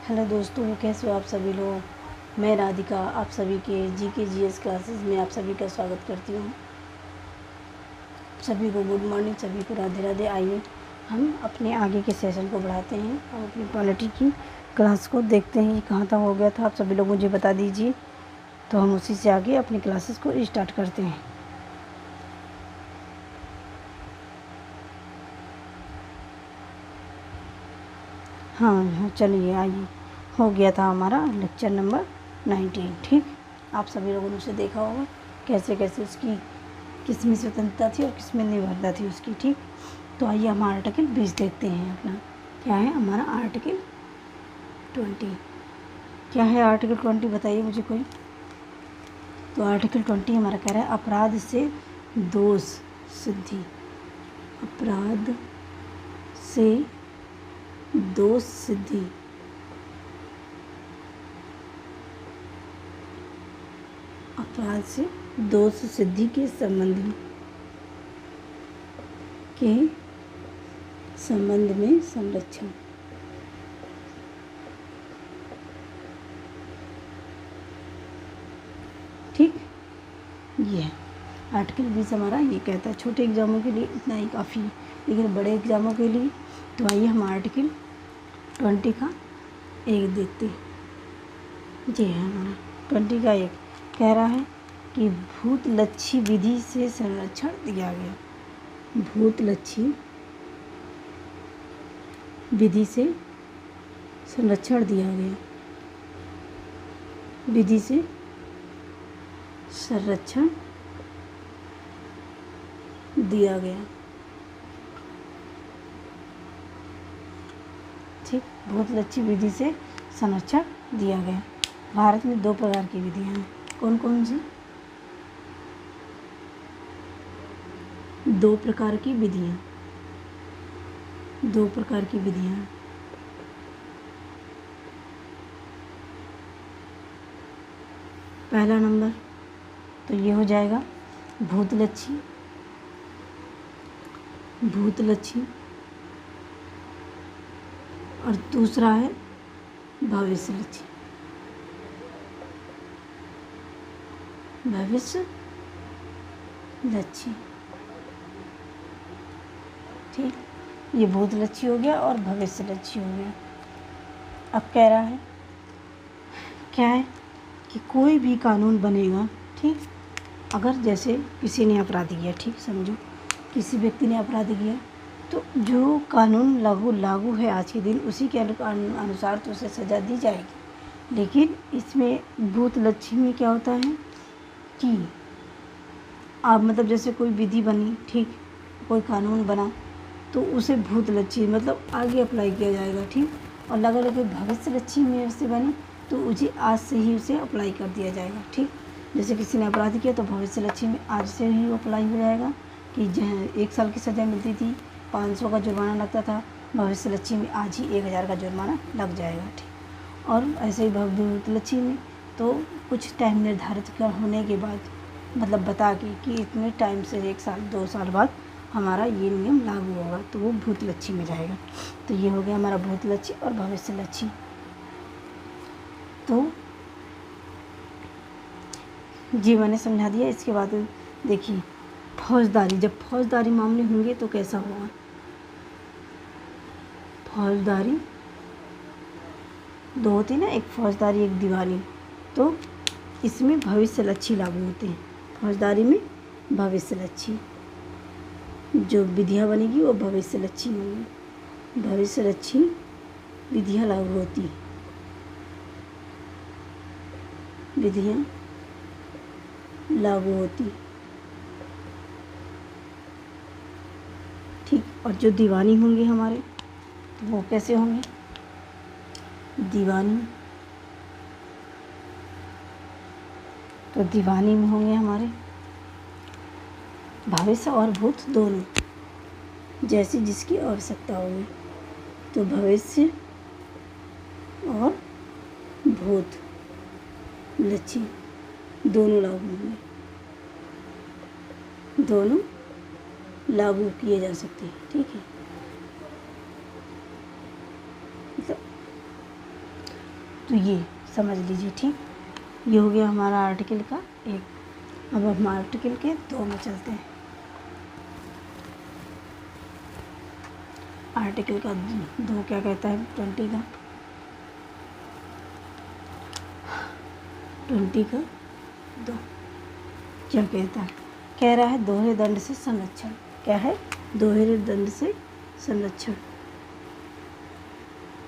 Hello दोस्तों, कैसे हो आप सभी लोग। मैं राधिका आप सभी के जीके जीएस क्लासेस में आप सभी का स्वागत करती हूँ। सभी को गुड मॉर्निंग, सभी को राधे राधे। आइए हम अपने आगे के सेशन को बढ़ाते हैं और अपनी पॉलिटी की क्लास को देखते हैं कि कहाँ तक हो गया था। आप सभी लोग मुझे बता दीजिए, तो हम उसी से आगे अपनी क्लासेस को स्टार्ट करते हैं। हाँ, चलिए आइए। हो गया था हमारा लेक्चर नंबर 19। ठीक, आप सभी लोगों ने उसे देखा होगा कैसे कैसे उसकी किसमें स्वतंत्रता थी और किसमें निर्भरता थी उसकी। ठीक, तो आइए हम आर्टिकल 20 देखते हैं। अपना क्या है हमारा आर्टिकल 20। क्या है आर्टिकल 20, बताइए मुझे कोई। तो आर्टिकल 20 हमारा कह रहा है अपराध से दोष सिद्धि। अपराध से दोष सिद्धि। अपराध से दोष सिद्धि के संबंध में संरक्षण। ठीक, ये है आर्टिकल 20 हमारा। ये कहता है छोटे एग्जामों के लिए इतना ही काफ़ी है, लेकिन बड़े एग्जामों के लिए तो आइए हम आर्टिकल 20 का एक देखते हैं। ये है हमारा 20 का एक। कह रहा है कि भूतलक्षी विधि से संरक्षण दिया गया। भूतलक्षी विधि से संरक्षण दिया गया। विधि से संरक्षण दिया गया। ठीक, भूतलक्षी विधि से संरक्षण दिया गया। भारत में 2 प्रकार की विधियां हैं। कौन कौन सी? 2 प्रकार की विधियां। 2 प्रकार की विधियां। पहला नंबर तो ये हो जाएगा भूतलक्षी। भूतलक्षी और दूसरा है भविष्यलक्षी। भविष्यलक्षी। ठीक, ये भूतलक्षी हो गया और भविष्यलक्षी हो गया। अब कह रहा है क्या है कि कोई भी कानून बनेगा। ठीक, अगर जैसे किसी ने अपराध किया, ठीक समझो किसी व्यक्ति ने अपराध किया, तो जो कानून लागू है आज के दिन उसी के अनुसार तो उसे सज़ा दी जाएगी। लेकिन इसमें भूतलक्षी में क्या होता है कि आप मतलब जैसे कोई विधि बनी, ठीक, कोई कानून बना तो उसे भूतलक्षी मतलब आगे अप्लाई किया जाएगा। ठीक, और अगर कोई भविष्यलक्षी में से बनी तो उसे आज से ही उसे अप्लाई कर दिया जाएगा। ठीक, जैसे किसी ने अपराध किया तो भविष्यलक्षी में आज से ही अप्लाई हो जाएगा कि जहाँ 1 साल की सज़ा मिलती थी, 500 का जुर्माना लगता था, भविष्यलक्षी में आज ही 1000 का जुर्माना लग जाएगा। ठीक, और ऐसे ही भूतलक्षी में तो कुछ टाइम निर्धारित होने के बाद मतलब बता के कि इतने टाइम से 1 साल 2 साल बाद हमारा ये नियम लागू होगा, तो वो भूतलक्षी में जाएगा। तो ये हो गया हमारा भूतलक्षी और भविष्यलक्षी। तो जी मैंने समझा दिया। इसके बाद देखिए फौजदारी। जब फौजदारी मामले होंगे तो कैसा होगा। फौजदारी 2 होती है ना, एक फौजदारी एक दीवानी। तो इसमें भविष्यलक्षी लागू होते हैं। फौजदारी में भविष्यलक्षी जो विधियाँ बनेगी वो भविष्यलक्षी होंगी। भविष्यलक्षी विधियाँ लागू होती हैं। विधियाँ लागू होती। ठीक, और जो दीवानी होंगे हमारे तो वो कैसे होंगे। दीवानी तो दीवानी में होंगे हमारे भविष्य और भूत दोनों, जैसे जिसकी आवश्यकता होगी। तो भविष्य और भूत लक्षी दोनों लागू होंगे। दोनों लागू किए जा सकते हैं। ठीक है, मतलब तो ये समझ लीजिए, ठीक। ये हो गया हमारा आर्टिकल का 1। अब हम आर्टिकल के 2 में चलते हैं। आर्टिकल का 2 क्या कहता है? 20 का 2 क्या कहता है? कह रहा है दोहरे दंड से संरक्षण। क्या है? दोहरे दंड से संरक्षण।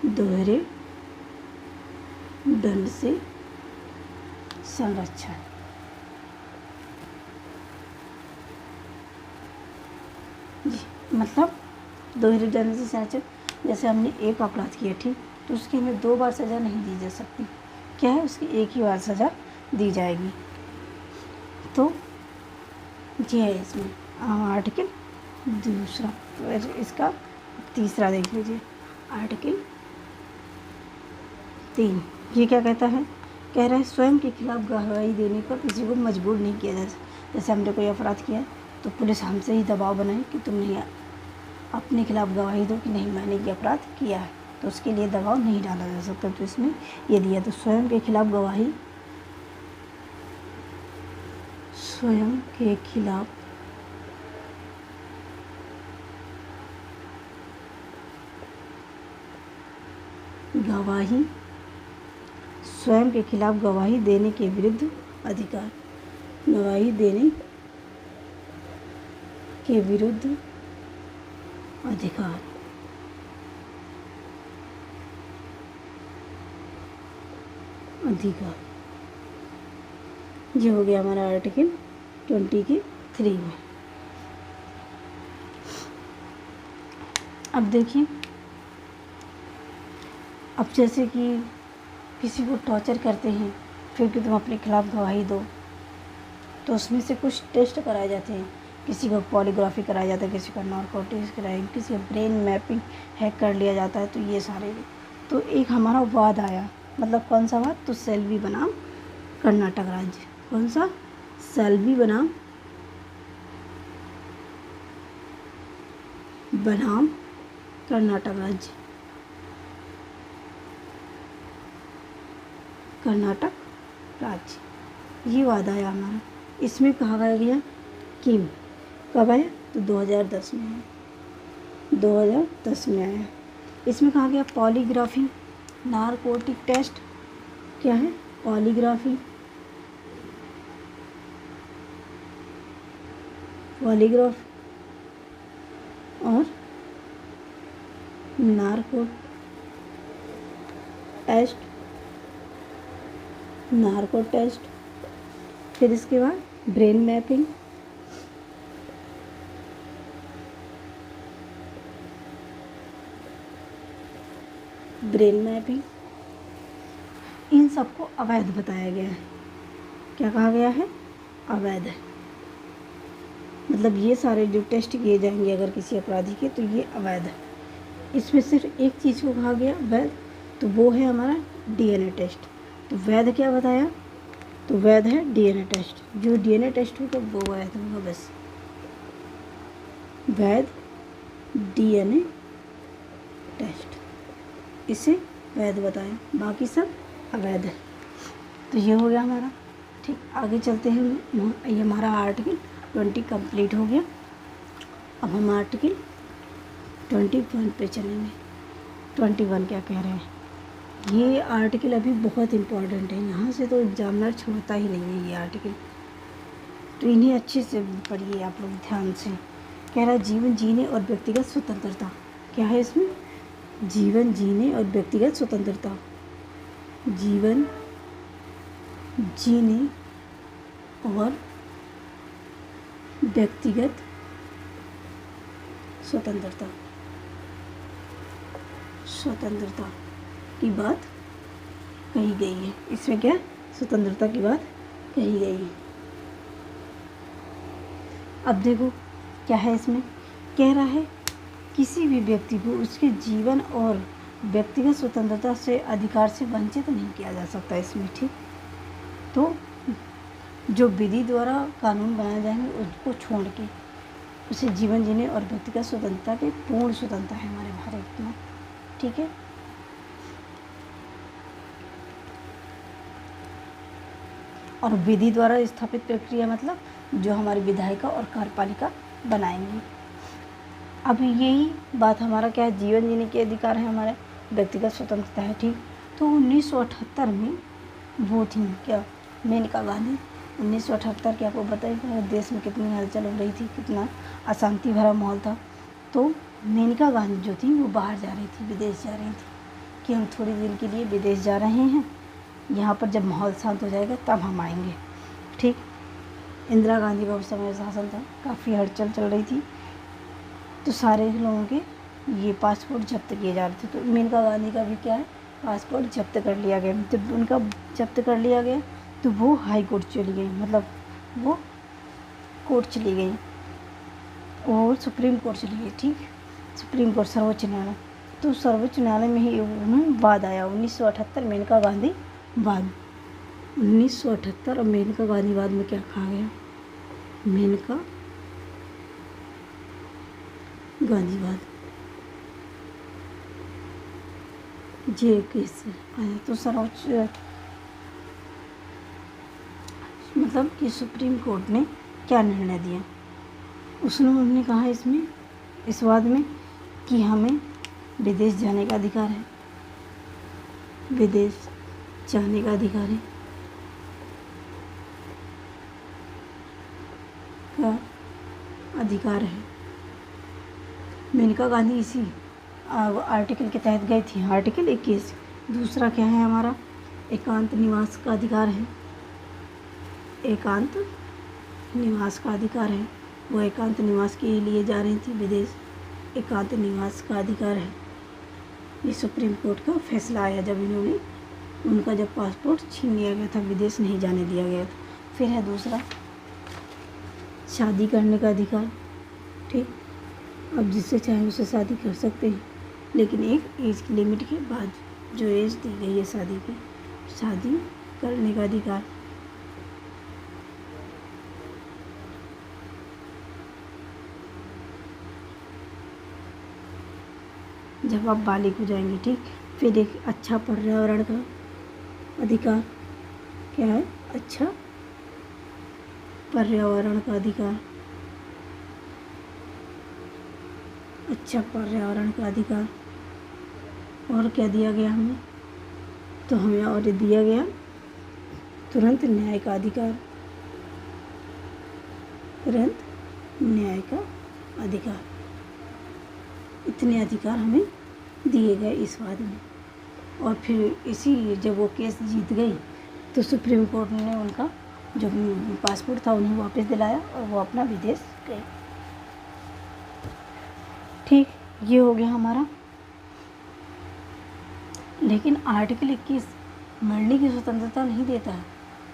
दोहरे दंड से संरक्षण। जी, मतलब दोहरे दंड से संरक्षण, जैसे हमने एक अपराध किया, ठीक, तो उसकी हमें 2 बार सज़ा नहीं दी जा सकती। क्या है? उसकी एक ही बार सज़ा दी जाएगी। तो ये है इसमें आर्टिकल 2। और इसका 3 देख लीजिए, आर्टिकल 3। ये क्या कहता है? कह रहा है स्वयं के खिलाफ गवाही देने पर किसी को मजबूर नहीं किया जा सकता। जैसे हमने कोई अपराध किया तो पुलिस हमसे ही दबाव बनाए कि तुम नहीं अपने खिलाफ गवाही दो कि नहीं मैंने ये अपराध किया है, तो उसके लिए दबाव नहीं डाला जा सकता। तो इसमें ये दिया, तो स्वयं के खिलाफ गवाही, स्वयं के खिलाफ गवाही, स्वयं के खिलाफ गवाही देने के विरुद्ध अधिकार। गवाही देने के विरुद्ध अधिकार। अधिकार। ये हो गया हमारा आर्टिकल 20 के 3 में। अब देखिए, अब जैसे कि किसी को टॉर्चर करते हैं फिर कि तुम अपने खिलाफ गवाही दो, तो उसमें से कुछ टेस्ट कराए जाते हैं। किसी को पॉलीग्राफी कराया जाता है, किसी का नारकोटिक्स कराया, किसी का ब्रेन मैपिंग हैक कर लिया जाता है। तो ये सारे, तो एक हमारा वाद आया, मतलब कौन सा वाद? तो सेल्वी बनाम कर्नाटक राज्य। कौन सा? सेल्वी बनाम कर्नाटक राज्य। कर्नाटक राज्य, ये वाद आया हमारा। इसमें कहा गया किम कब आया? तो 2010 में आया। 2010 में आया। इसमें कहा गया पॉलीग्राफी, नारकोटिक टेस्ट। क्या है? पॉलीग्राफी, पॉलीग्राफ और नारको टेस्ट, नारको टेस्ट। फिर इसके बाद ब्रेन मैपिंग, ब्रेन मैपिंग, इन सबको अवैध बताया गया है। क्या कहा गया है? अवैध है। मतलब ये सारे जो टेस्ट किए जाएंगे अगर किसी अपराधी के, तो ये अवैध है। इसमें सिर्फ एक चीज़ को कहा गया वैध, तो वो है हमारा डीएनए टेस्ट। तो वैध क्या बताया? तो वैध है डीएनए टेस्ट। जो डीएनए टेस्ट होगा वो वैध होगा, बस। वैध डीएनए टेस्ट, इसे वैध बताया, बाकी सब अवैध है। तो ये हो गया हमारा, ठीक। आगे चलते हैं। ये हमारा आर्टिकल 20 कंप्लीट हो गया। अब हम आर्टिकल 21 पे चलेंगे। 21 क्या कह रहे हैं? ये आर्टिकल अभी बहुत इम्पोर्टेंट है, यहाँ से तो एग्जामिनर छोड़ता ही नहीं है ये आर्टिकल, तो इन्हें अच्छे से पढ़िए आप लोग ध्यान से। कह रहा है जीवन जीने और व्यक्तिगत स्वतंत्रता। क्या है इसमें? जीवन जीने और व्यक्तिगत स्वतंत्रता। जीवन जीने और व्यक्तिगत स्वतंत्रता, स्वतंत्रता की बात कही गई है। इसमें क्या? स्वतंत्रता की बात कही गई है। अब देखो क्या है इसमें। कह रहा है किसी भी व्यक्ति को उसके जीवन और व्यक्तिगत स्वतंत्रता से अधिकार से वंचित नहीं किया जा सकता इसमें, ठीक। तो जो विधि द्वारा कानून बनाए जाएंगे उसको छोड़ के उसे जीवन जीने और व्यक्तिगत स्वतंत्रता की पूर्ण स्वतंत्रता है हमारे भारत में, ठीक है। और विधि द्वारा स्थापित प्रक्रिया मतलब जो हमारी विधायिका और कार्यपालिका बनाएंगी। अब यही बात हमारा क्या है, जीवन जीने के अधिकार है, हमारे व्यक्तिगत स्वतंत्रता है, ठीक। तो 1978 में वो थी क्या, मेनका गांधी। 1978 के आपको पता ही, देश में कितनी हलचल हो रही थी, कितना अशांति भरा माहौल था। तो मेनका गांधी जो थी वो बाहर जा रही थी, विदेश जा रही थी कि हम थोड़ी दिन के लिए विदेश जा रहे हैं, यहाँ पर जब माहौल शांत हो जाएगा तब हम आएंगे, ठीक। इंदिरा गांधी का उस समय शासन था, काफ़ी हलचल चल रही थी, तो सारे लोगों के ये पासपोर्ट जब्त किए जा रहे थे। तो मेनका गांधी का भी क्या है, पासपोर्ट जब्त कर लिया गया। जब उनका जब्त कर लिया गया तो वो हाई कोर्ट चली गई, मतलब वो कोर्ट चली गई और सुप्रीम कोर्ट चली गई, ठीक। सुप्रीम कोर्ट, सर्वोच्च न्यायालय। तो सर्वोच्च न्यायालय में ही उन्हें वाद आया 1978 मेनका गांधी वाद। 1978 और मेनका गांधी वाद में क्या कहा गया, मेनका गांधीवाद जे केस आया। तो सर्वोच्च मतलब कि सुप्रीम कोर्ट ने क्या निर्णय दिया, उन्होंने कहा इसमें, इस वाद में, कि हमें विदेश जाने का अधिकार है, विदेश जाने का अधिकार है, का अधिकार है। मेनका गांधी इसी आर्टिकल के तहत गई थी, आर्टिकल 21। दूसरा क्या है हमारा, एकांत निवास का अधिकार है, एकांत निवास का अधिकार है। वो एकांत निवास के लिए जा रही थी विदेश, एकांत निवास का अधिकार है। ये सुप्रीम कोर्ट का फैसला आया जब इन्होंने, उनका जब पासपोर्ट छीन लिया गया था, विदेश नहीं जाने दिया गया था। फिर है दूसरा, शादी करने का अधिकार, ठीक। अब जिससे चाहे उसे शादी कर सकते हैं, लेकिन एक एज की लिमिट के बाद, जो एज दी गई है शादी की, शादी करने का अधिकार। जब आप बालिग हो जाएंगे, ठीक। फिर एक अच्छा पर्यावरण का अधिकार, क्या है, अच्छा पर्यावरण का अधिकार, अच्छा पर्यावरण का अधिकार। और क्या दिया गया हमें, तो हमें और दिया गया तुरंत न्याय का अधिकार, तुरंत न्याय का अधिकार। इतने अधिकार हमें दिए गए इस वाद में। और फिर इसी, जब वो केस जीत गई तो सुप्रीम कोर्ट ने उनका जो पासपोर्ट था उन्हें वापस दिलाया और वो अपना विदेश गए, ठीक। ये हो गया हमारा। लेकिन आर्टिकल 21 मरने की स्वतंत्रता नहीं देता है,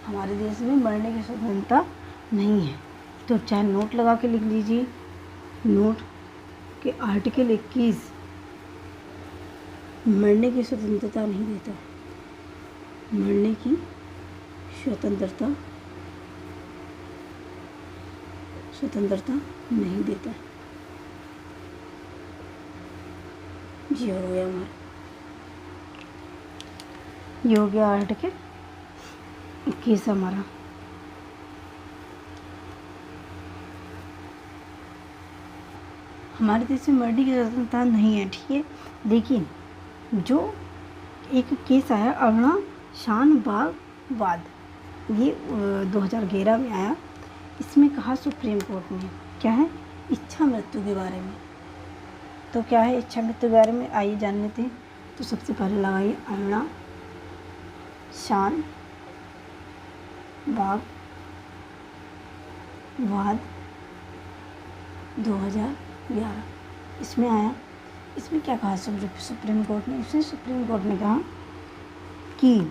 हमारे देश में मरने की स्वतंत्रता नहीं है। तो चाहे नोट लगा के लिख लीजिए, नोट कि आर्टिकल 21 मरने की स्वतंत्रता नहीं देता, मरने की स्वतंत्रता नहीं देता। जी हो गया हमारा, ये हो गया आर्टिकल 21 हमारा। हमारे देश में मरने की स्वतंत्रता नहीं है, ठीक है। लेकिन जो एक केस आया अरुणा शान बाग वाद, ये 2011 में आया। इसमें कहा सुप्रीम कोर्ट ने, क्या है, इच्छा मृत्यु के बारे में। तो क्या है इच्छा मृत्यु के बारे में, आइए जान लेते हैं। तो सबसे पहले लगाइए अरुणा शान बाग वाद 2011, इसमें आया। इसमें क्या कहा सुप्रीम कोर्ट ने, इसमें सुप्रीम कोर्ट ने कहा कि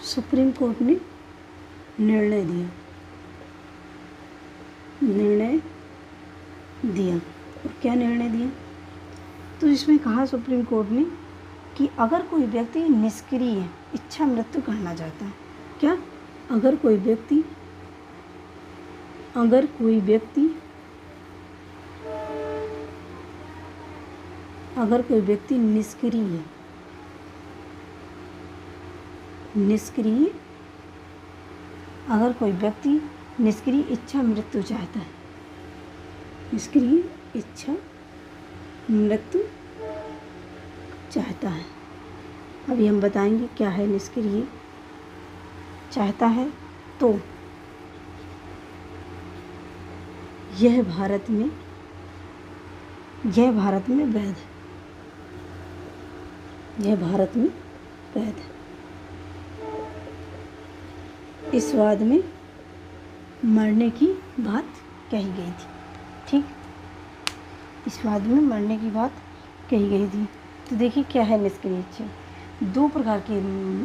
सुप्रीम कोर्ट ने निर्णय दिया। और क्या निर्णय दिया, तो इसमें कहा सुप्रीम कोर्ट ने कि अगर कोई व्यक्ति निष्क्रिय इच्छा मृत्यु करना चाहता है, क्या, अगर कोई व्यक्ति निष्क्रिय निष्क्रिय, अगर कोई व्यक्ति निष्क्रिय इच्छा मृत्यु चाहता है, निष्क्रिय इच्छा मृत्यु चाहता है। अभी हम बताएंगे क्या है निष्क्रिय चाहता है। तो यह भारत में वैध है, यह भारत में वैध है। इस वाद में मरने की बात कही गई थी, ठीक, इस वाद में मरने की बात कही गई थी। तो देखिए क्या है निष्क्रिय इच्छा। दो प्रकार की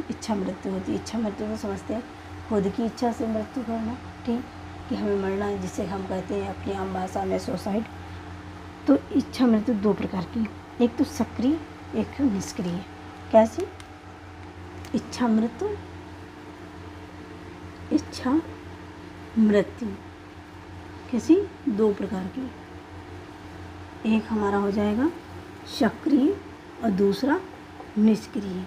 इच्छा मृत्यु होती है। इच्छा मृत्यु को समझते हैं खुद की इच्छा से मृत्यु करना, ठीक, कि हमें मरना है, जिसे हम कहते हैं अपनी आम भाषा में सुसाइड। तो इच्छा मृत्यु दो प्रकार की, एक तो सक्रिय, एक निष्क्रिय। कैसे? इच्छा मृत्यु, इच्छा मृत्यु कैसी? दो प्रकार की। एक हमारा हो जाएगा सक्रिय और दूसरा निष्क्रिय।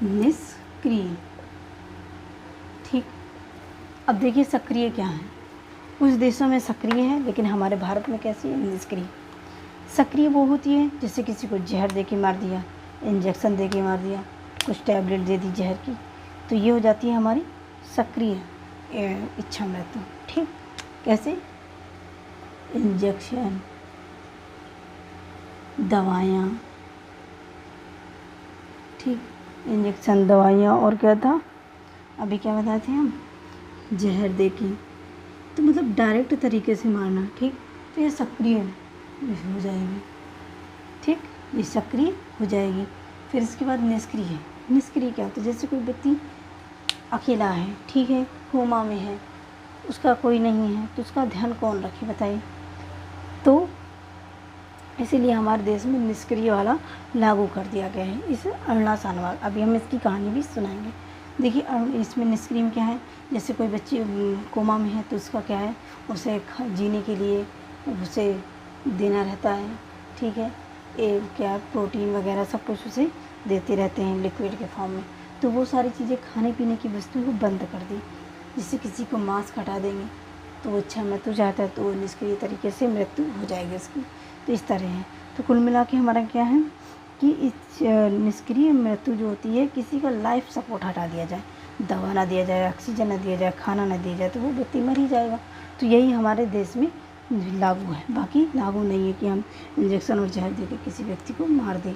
निष्क्रिय, ठीक। अब देखिए सक्रिय क्या है। कुछ देशों में सक्रिय है, लेकिन हमारे भारत में कैसी है? निष्क्रिय। सक्रिय वो होती है जैसे किसी को जहर दे के मार दिया, इंजेक्शन दे के मार दिया, कुछ टैबलेट दे दी जहर की, तो ये हो जाती है हमारी सक्रिय इच्छा मृत्यु, ठीक। कैसे? इंजेक्शन, दवाइयाँ, ठीक, इंजेक्शन, दवाइयाँ, और क्या था अभी क्या बताए थे हम? जहर दे के, तो मतलब डायरेक्ट तरीके से मारना, ठीक। तो ये सक्रिय हो जाएगी, ठीक, ये सक्रिय हो जाएगी। फिर इसके बाद निष्क्रिय। निष्क्रिय क्या होता है? जैसे कोई व्यक्ति अकेला है, ठीक है, कोमा में है, उसका कोई नहीं है, तो उसका ध्यान कौन रखे बताइए। तो इसीलिए हमारे देश में निष्क्रिय वाला लागू कर दिया गया है, इस अरुणा सानवाग। अभी हम इसकी कहानी भी सुनाएंगे। देखिए इसमें निष्क्रिय में क्या है, जैसे कोई बच्ची कोमा में है तो उसका क्या है, उसे जीने के लिए उसे देना रहता है, ठीक है, क्या प्रोटीन वगैरह सब कुछ उसे देते रहते हैं लिक्विड के फॉर्म में। तो वो सारी चीज़ें खाने पीने की वस्तुओं को बंद कर दी। जिससे किसी को मांस हटा देंगे तो वो इच्छा मृत्यु चाहता है, तो वो निष्क्रिय तरीके से मृत्यु हो जाएगी उसकी। तो इस तरह है। तो कुल मिला के हमारा क्या है कि इस निष्क्रिय मृत्यु जो होती है, किसी का लाइफ सपोर्ट हटा दिया जाए, दवा ना दिया जाए, ऑक्सीजन ना दिया जाए, खाना ना दिया जाए, तो वो व्यक्ति मर ही जाएगा। तो यही हमारे देश में लागू है। बाकी लागू नहीं है कि हम इंजेक्शन और जहर देकर किसी व्यक्ति को मार दें,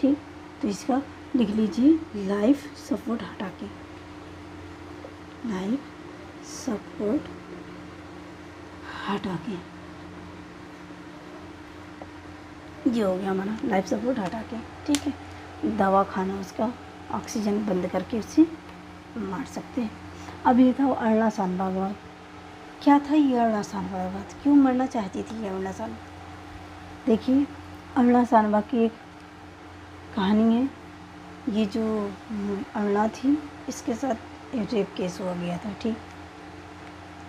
ठीक। तो इसका लिख लीजिए, लाइफ सपोर्ट हटा के, लाइफ सपोर्ट हटा के, ये हो गया हमारा लाइफ सपोर्ट हटा के, ठीक है। दवा खाना, उसका ऑक्सीजन बंद करके उसे मार सकते हैं। अब ये था अरुणा सानबाग वाद। क्या था ये अरुणा सानबाग वाद? क्यों मरना चाहती थी ये अरुणा सानबाग? देखिए अरुणा सानबाग की एक कहानी है। ये जो अरुणा थी, इसके साथ रेप केस हुआ गया था, ठीक।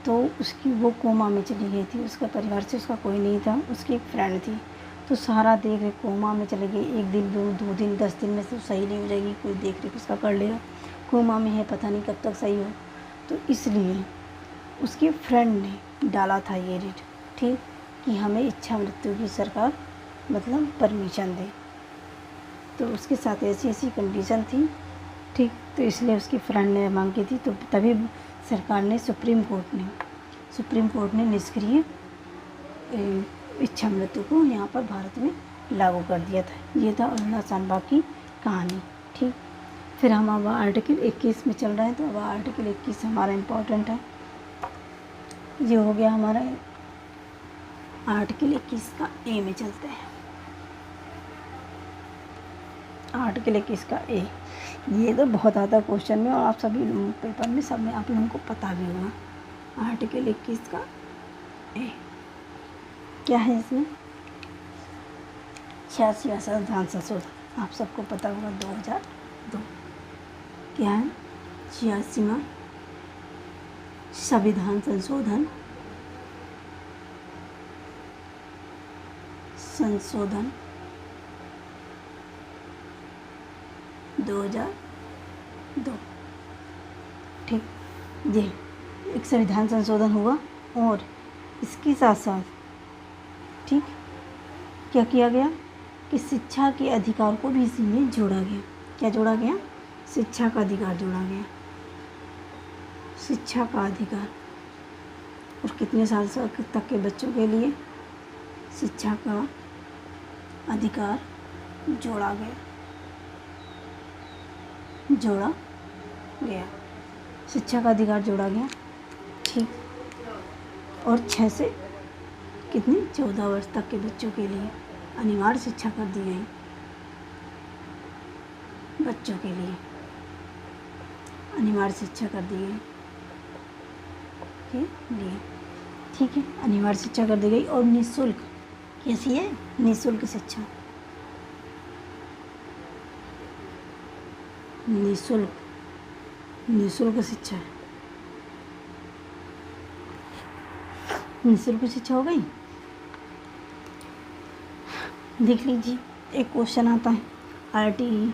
तो उसकी वो कोमा में चली गई थी, उसका परिवार से उसका कोई नहीं था, उसकी एक फ्रेंड थी। तो सारा देख रेख कोमा में चले गई, 1 दिन 2 दिन 10 दिन में से सही नहीं हो जाएगी, कोई देख रेख उसका कर लेगा, कोमा में है, पता नहीं कब तक सही हो। तो इसलिए उसके फ्रेंड ने डाला था ये रेट, ठीक, कि हमें इच्छा मृत्यु की सरकार मतलब परमिशन दे। तो उसके साथ ऐसी ऐसी कंडीशन थी, ठीक। तो इसलिए उसकी फ्रेंड ने मांग की थी। तो तभी सरकार ने सुप्रीम कोर्ट ने निष्क्रिय इच्छा मृत्यु को यहाँ पर भारत में लागू कर दिया था। ये था अरुणा सानबाग की कहानी, ठीक। फिर हम अब आर्टिकल 21 में चल रहे हैं। तो अब आर्टिकल 21 हमारा इम्पोर्टेंट है। ये हो गया हमारा आर्टिकल 21 का ए में चलते हैं। आर्टिकल 21 का ए, ये तो बहुत आता है क्वेश्चन में, और आप सभी पेपर में सब में आप लोगों को पता भी होगा। आर्टिकल 21 का ए क्या है? इसमें 86वां संविधान संशोधन, आप सबको पता होगा, 2002। क्या है? 86वां संविधान संशोधन 2002। ठीक, ये एक संविधान संशोधन हुआ और इसके साथ साथ ठीक क्या किया गया कि शिक्षा के अधिकार को भी इसी में जोड़ा गया। क्या जोड़ा गया? शिक्षा का अधिकार जोड़ा गया। शिक्षा का अधिकार, और कितने साल तक के बच्चों के लिए शिक्षा का अधिकार जोड़ा गया, शिक्षा का अधिकार जोड़ा गया। ठीक, और 6 से कितनी 14 वर्ष तक के बच्चों के लिए अनिवार्य शिक्षा कर दी गई। बच्चों के लिए अनिवार्य शिक्षा कर दी गई के लिए। ठीक है, अनिवार्य शिक्षा कर दी गई। और निःशुल्क, कैसी है? निःशुल्क शिक्षा। निःशुल्क शिक्षा, निःशुल्क शिक्षा हो गई। देख लीजिए, एक क्वेश्चन आता है आरटीई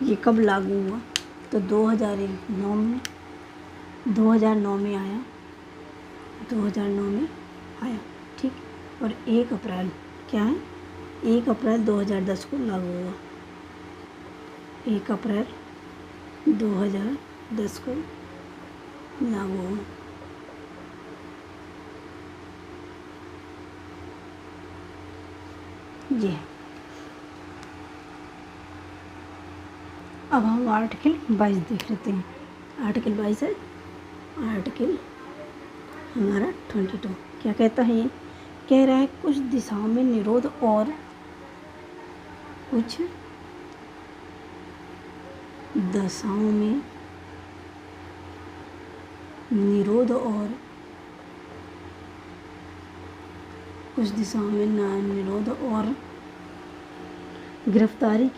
ये कब लागू हुआ? तो 2009 में आया, 2009 में आया। ठीक, और 1 अप्रैल क्या है? 1 अप्रैल 2010 को लागू हुआ। 1 अप्रैल 2010 को लागू हुआ। ये अब हम आर्टिकल 22 देख लेते हैं। आर्टिकल 22 है, आर्टिकल हमारा 22 क्या कहता है? ये कह रहा है कुछ दिशाओं में निरोध और कुछ दशाओं में निरोध और कुछ दिशाओं में निरोध और गिरफ्तारी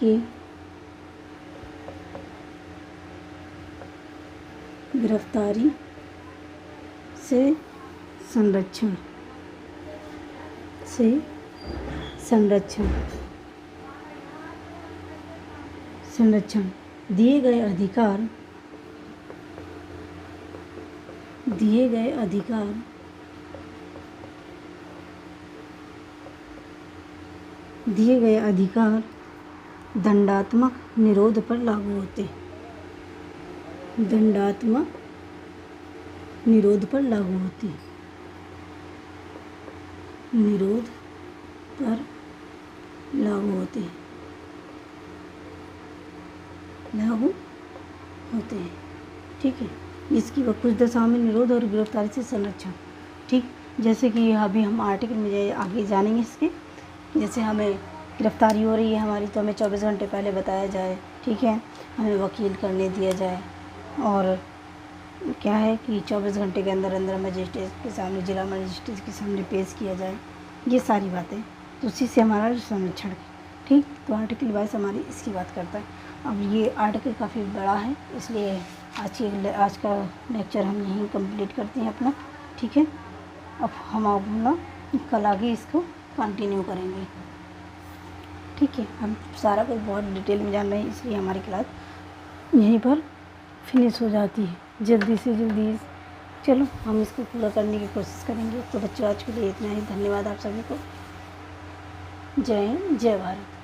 से संरक्षण दिए गए अधिकार दंडात्मक निरोध पर लागू होते हैं। दंडात्मक निरोध पर लागू होते हैं। निरोध पर लागू होते हैं। ठीक है, इसकी कुछ दशाओं में निरोध और गिरफ्तारी से संरक्षण। ठीक, जैसे कि अभी हम आर्टिकल में आगे जानेंगे इसके, जैसे हमें गिरफ्तारी हो रही है हमारी, तो हमें 24 घंटे पहले बताया जाए। ठीक है, हमें वकील करने दिया जाए, और क्या है कि 24 घंटे के अंदर मजिस्ट्रेट के सामने, जिला मजिस्ट्रेट के सामने पेश किया जाए। ये सारी बातें तो उसी से हमारा संरक्षण। ठीक, तो आर्टिकल 22 हमारी इसकी बात करता है। अब ये आर्टिकल काफ़ी बड़ा है, इसलिए आज का लेक्चर हम यहीं कंप्लीट करते हैं अपना। ठीक है, अब हम अपना कल आगे इसको कंटिन्यू करेंगे। ठीक है, हम सारा कुछ बहुत डिटेल में जान रहे हैं, इसलिए हमारी क्लास यहीं पर फिनिश हो जाती है जल्दी से जल्दी। चलो, हम इसको पूरा करने की कोशिश करेंगे। तो बच्चों, आज के लिए इतना ही। धन्यवाद आप सभी को। जय हिंद, जय भारत।